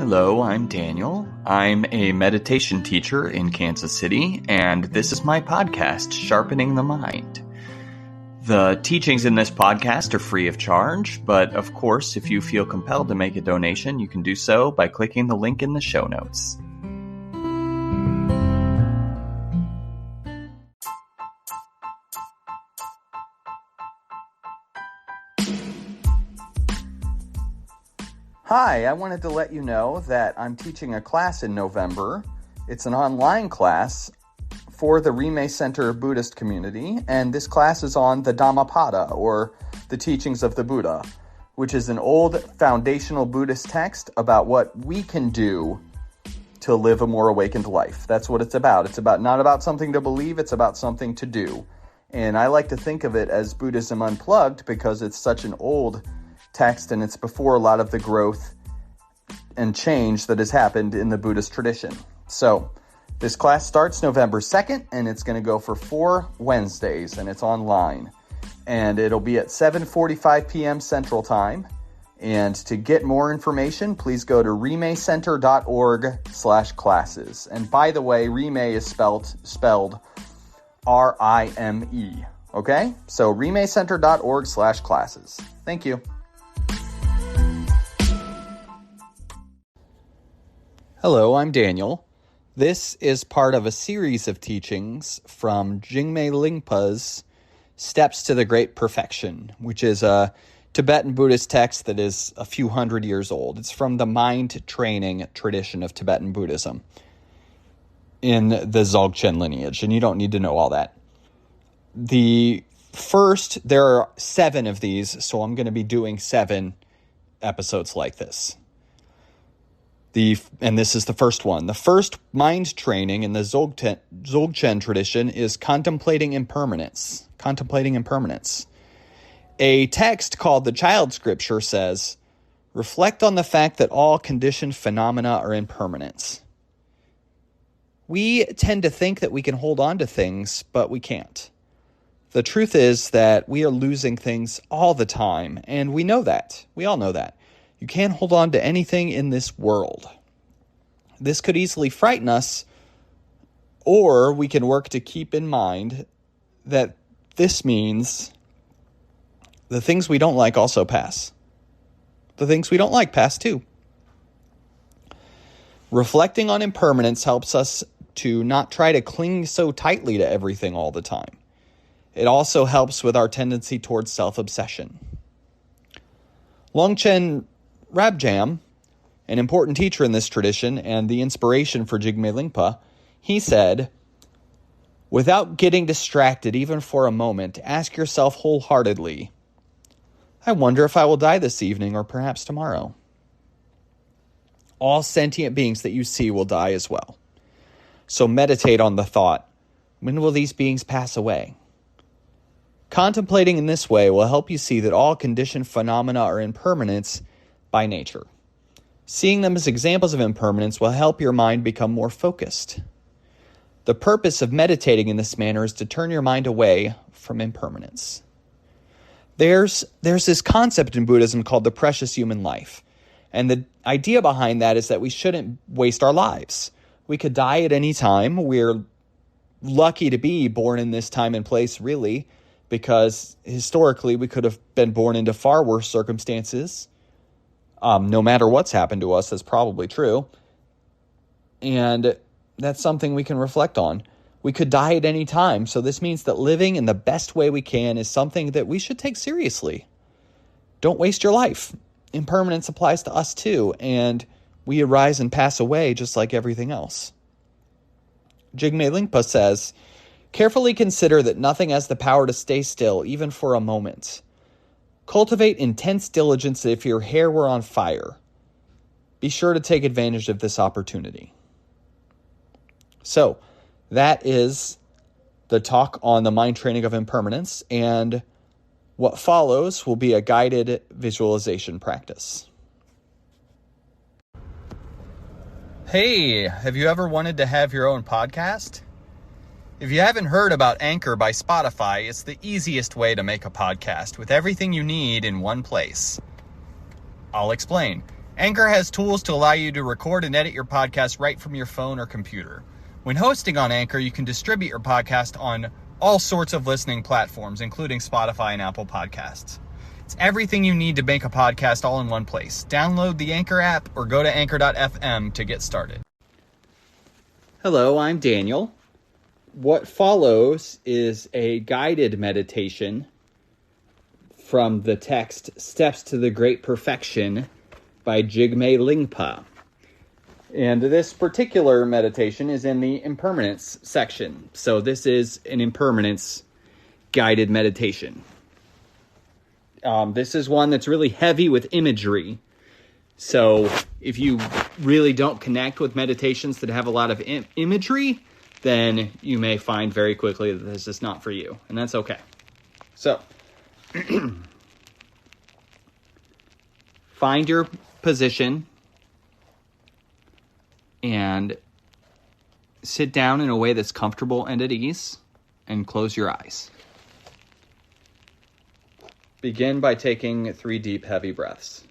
Hello, I'm Daniel. I'm a meditation teacher in Kansas City, and this is my podcast, Sharpening the Mind. The teachings in this podcast are free of charge, but of course, if you feel compelled to make a donation, you can do so by clicking the link in the show notes. Hi, I wanted to let you know that I'm teaching a class in November. It's an online class for the Jigme Center Buddhist community, and this class is on the Dhammapada, or the teachings of the Buddha, which is an old foundational Buddhist text about what we can do to live a more awakened life. That's what it's about. It's not about something to believe, it's about something to do. And I like to think of it as Buddhism Unplugged because it's such an old text, and it's before a lot of the growth and change that has happened in the Buddhist tradition. So this class starts November 2nd, and it's going to go for 4 Wednesdays, and it's online. And it'll be at 7:45 p.m. Central Time. And to get more information, please go to rimecenter.org/classes. And by the way, Jigme is spelled R-I-M-E. Okay? So rimecenter.org/classes. Thank you. Hello, I'm Daniel. This is part of a series of teachings from Jigme Lingpa's Steps to the Great Perfection, which is a Tibetan Buddhist text that is a few hundred years old. It's from the mind training tradition of Tibetan Buddhism in the Dzogchen lineage, and you don't need to know all that. There are 7 of these, so I'm going to be doing 7 episodes like this. And this is the first one. The first mind training in the Dzogchen tradition is Contemplating Impermanence. Contemplating Impermanence. A text called the Child Scripture says, reflect on the fact that all conditioned phenomena are impermanent. We tend to think that we can hold on to things, but we can't. The truth is that we are losing things all the time, and we know that. We all know that. You can't hold on to anything in this world. This could easily frighten us, or we can work to keep in mind that this means the things we don't like also pass. The things we don't like pass too. Reflecting on impermanence helps us to not try to cling so tightly to everything all the time. It also helps with our tendency towards self-obsession. Longchen Rabjam, an important teacher in this tradition and the inspiration for Jigme Lingpa, he said, without getting distracted even for a moment, ask yourself wholeheartedly, I wonder if I will die this evening or perhaps tomorrow. All sentient beings that you see will die as well. So meditate on the thought, when will these beings pass away? Contemplating in this way will help you see that all conditioned phenomena are impermanent by nature. Seeing them as examples of impermanence will help your mind become more focused. The purpose of meditating in this manner is to turn your mind away from impermanence. There's this concept in Buddhism called the precious human life. And the idea behind that is that we shouldn't waste our lives. We could die at any time. We're lucky to be born in this time and place, really, because historically we could have been born into far worse circumstances. No matter what's happened to us, that's probably true. And that's something we can reflect on. We could die at any time, so this means that living in the best way we can is something that we should take seriously. Don't waste your life. Impermanence applies to us too, and we arise and pass away just like everything else. Jigme Lingpa says, carefully consider that nothing has the power to stay still, even for a moment. Cultivate intense diligence if your hair were on fire. Be sure to take advantage of this opportunity. So, that is the talk on the mind training of impermanence, and what follows will be a guided visualization practice. Hey, have you ever wanted to have your own podcast? If you haven't heard about Anchor by Spotify, it's the easiest way to make a podcast with everything you need in one place. I'll explain. Anchor has tools to allow you to record and edit your podcast right from your phone or computer. When hosting on Anchor, you can distribute your podcast on all sorts of listening platforms, including Spotify and Apple Podcasts. It's everything you need to make a podcast all in one place. Download the Anchor app or go to anchor.fm to get started. Hello, I'm Daniel. What follows is a guided meditation from the text Steps to the Great Perfection by Jigme Lingpa. And this particular meditation is in the impermanence section. So this is an impermanence guided meditation. This is one that's really heavy with imagery. So if you really don't connect with meditations that have a lot of imagery, then you may find very quickly that this is not for you. And that's okay. So find your position and sit down in a way that's comfortable and at ease, and close your eyes. Begin by taking 3 deep, heavy breaths.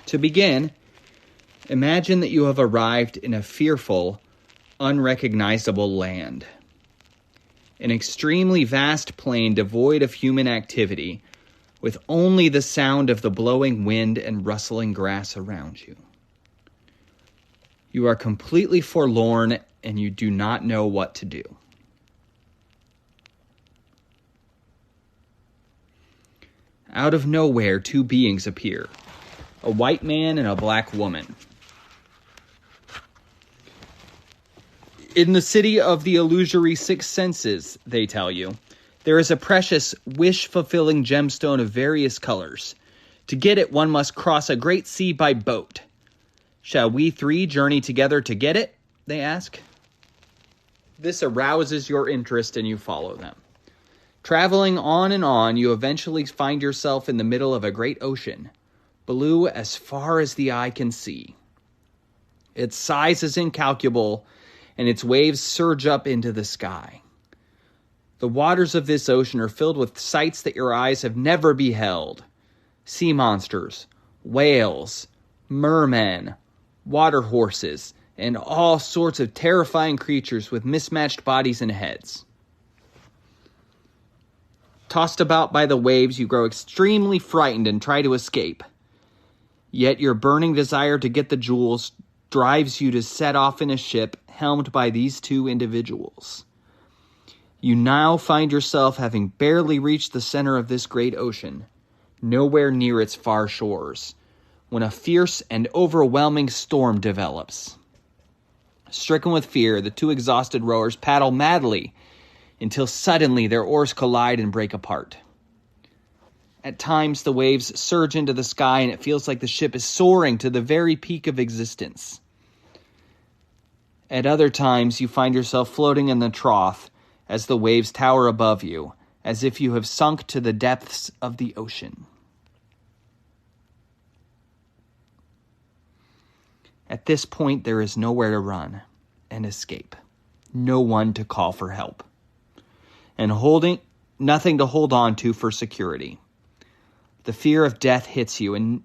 To begin, imagine that you have arrived in a fearful, unrecognizable land. An extremely vast plain devoid of human activity, with only the sound of the blowing wind and rustling grass around you. You are completely forlorn and you do not know what to do. Out of nowhere, 2 beings appear, a white man and a black woman. In the city of the illusory 6 senses, they tell you, there is a precious, wish-fulfilling gemstone of various colors. To get it, one must cross a great sea by boat. Shall we 3 journey together to get it? They ask. This arouses your interest and you follow them. Traveling on and on, you eventually find yourself in the middle of a great ocean, blue as far as the eye can see. Its size is incalculable, and its waves surge up into the sky. The waters of this ocean are filled with sights that your eyes have never beheld. Sea monsters, whales, mermen, water horses, and all sorts of terrifying creatures with mismatched bodies and heads. Tossed about by the waves, you grow extremely frightened and try to escape. Yet your burning desire to get the jewels drives you to set off in a ship helmed by these 2 individuals. You now find yourself having barely reached the center of this great ocean, nowhere near its far shores, when a fierce and overwhelming storm develops. Stricken with fear, the 2 exhausted rowers paddle madly until suddenly their oars collide and break apart. At times, the waves surge into the sky and it feels like the ship is soaring to the very peak of existence. At other times, you find yourself floating in the trough as the waves tower above you, as if you have sunk to the depths of the ocean. At this point, there is nowhere to run and escape, no one to call for help, and nothing to hold on to for security. The fear of death hits you, and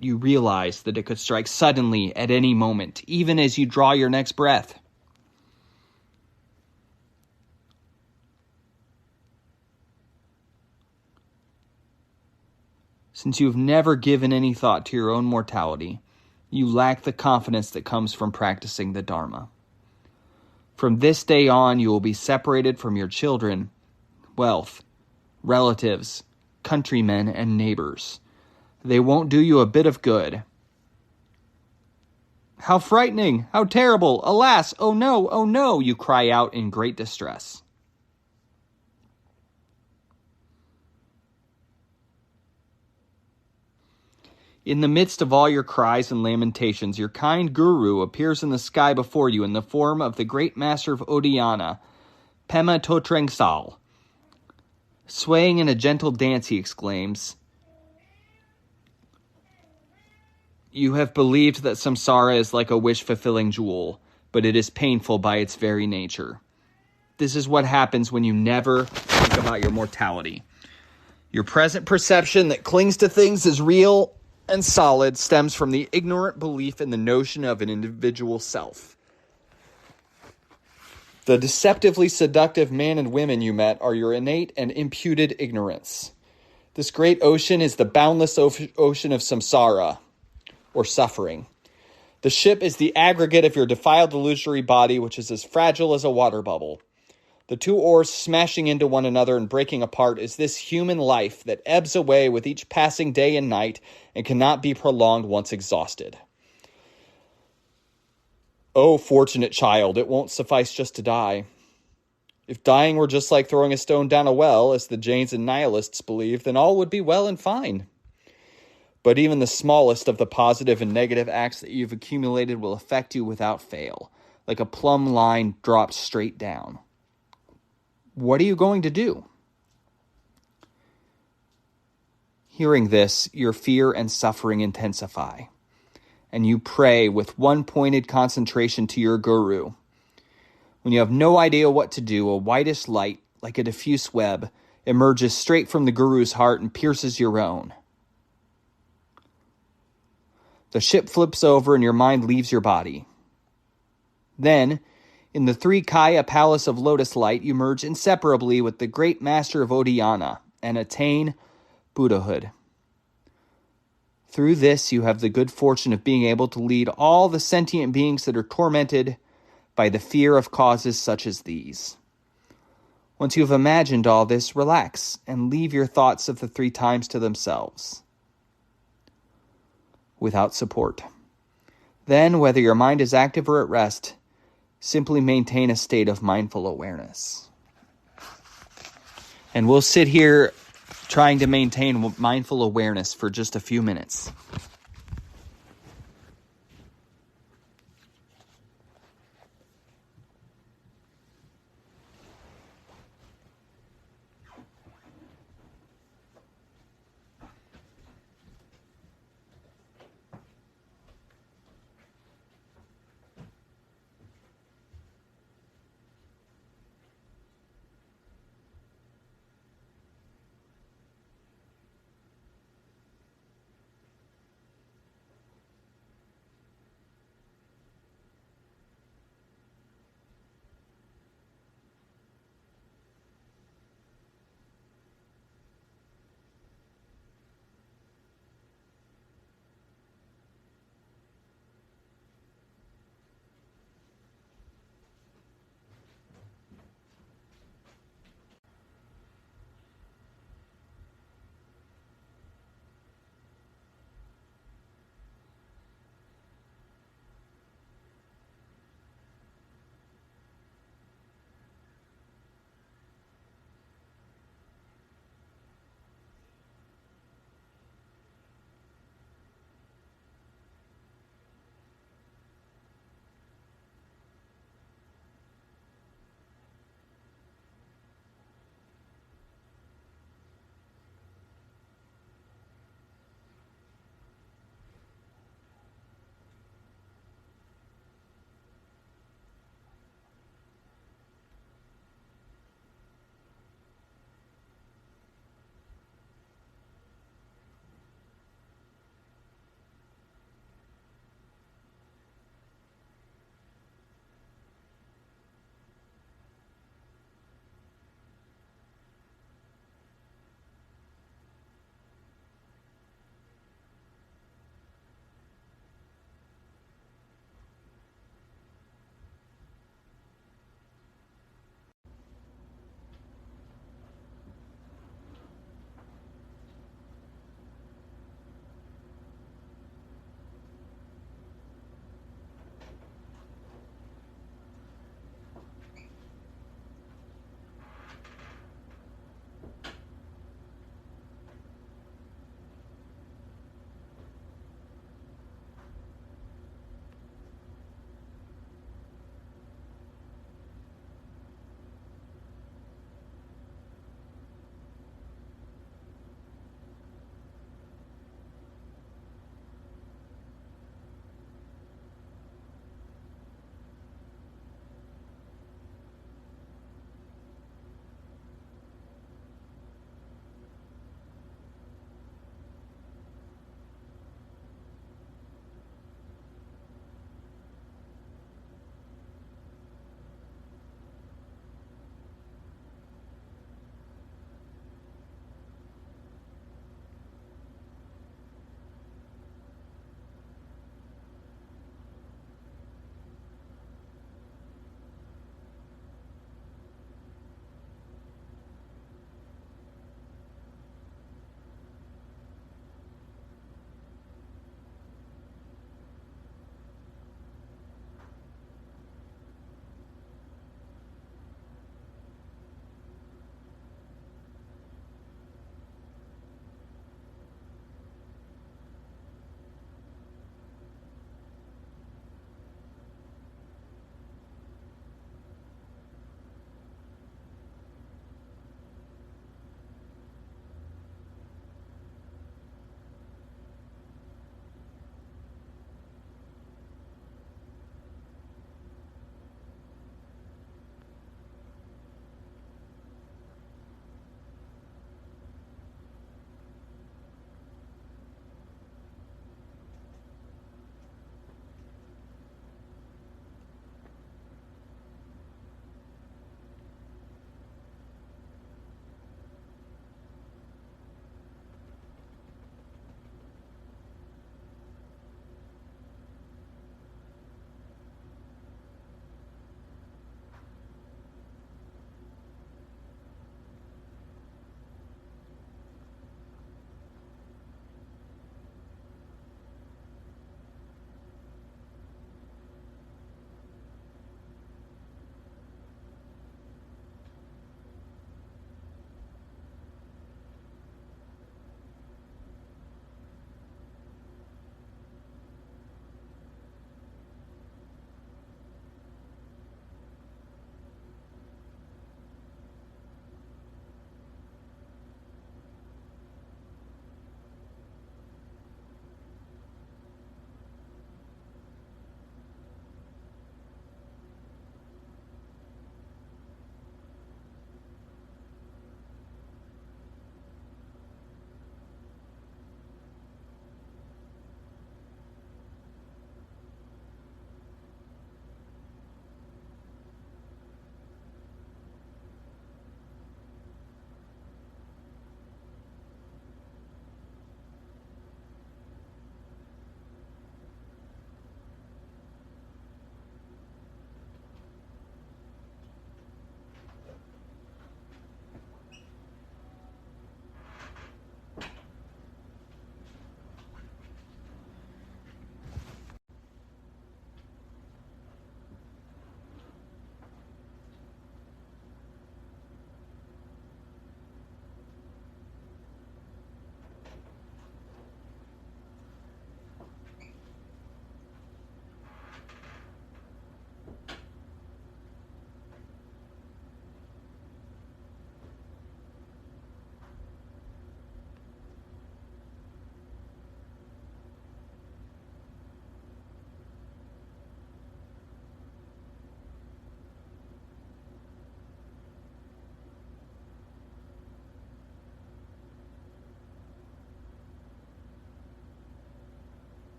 you realize that it could strike suddenly at any moment, even as you draw your next breath. Since you've never given any thought to your own mortality, you lack the confidence that comes from practicing the Dharma. From this day on, you will be separated from your children, wealth, relatives, countrymen, and neighbors. They won't do you a bit of good. How frightening! How terrible! Alas! Oh no! You cry out in great distress. In the midst of all your cries and lamentations, your kind guru appears in the sky before you in the form of the great master of Odhyana, Pema Totrengsal. Swaying in a gentle dance, he exclaims, "You have believed that samsara is like a wish-fulfilling jewel, but it is painful by its very nature. This is what happens when you never think about your mortality. Your present perception that clings to things as real and solid stems from the ignorant belief in the notion of an individual self. The deceptively seductive men and women you met are your innate and imputed ignorance. This great ocean is the boundless ocean of samsara, or suffering. The ship is the aggregate of your defiled illusory body, which is as fragile as a water bubble. The two oars smashing into one another and breaking apart is this human life that ebbs away with each passing day and night and cannot be prolonged once exhausted. Oh, fortunate child, it won't suffice just to die. If dying were just like throwing a stone down a well, as the Jains and nihilists believe, then all would be well and fine. But even the smallest of the positive and negative acts that you've accumulated will affect you without fail, like a plumb line dropped straight down. What are you going to do? Hearing this, your fear and suffering intensify, and you pray with one pointed concentration to your guru. When you have no idea what to do, a whitish light, like a diffuse web, emerges straight from the guru's heart and pierces your own. The ship flips over and your mind leaves your body. Then, in the three Kaya palace of lotus light, you merge inseparably with the great master of Odhyana and attain Buddhahood. Through this, you have the good fortune of being able to lead all the sentient beings that are tormented by the fear of causes such as these. Once you have imagined all this, relax and leave your thoughts of the three times to themselves, without support. Then, whether your mind is active or at rest, simply maintain a state of mindful awareness. And we'll sit here trying to maintain mindful awareness for just a few minutes.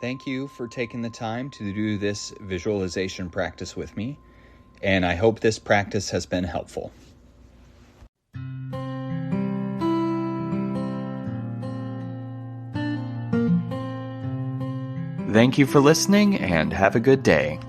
Thank you for taking the time to do this visualization practice with me, and I hope this practice has been helpful. Thank you for listening, and have a good day.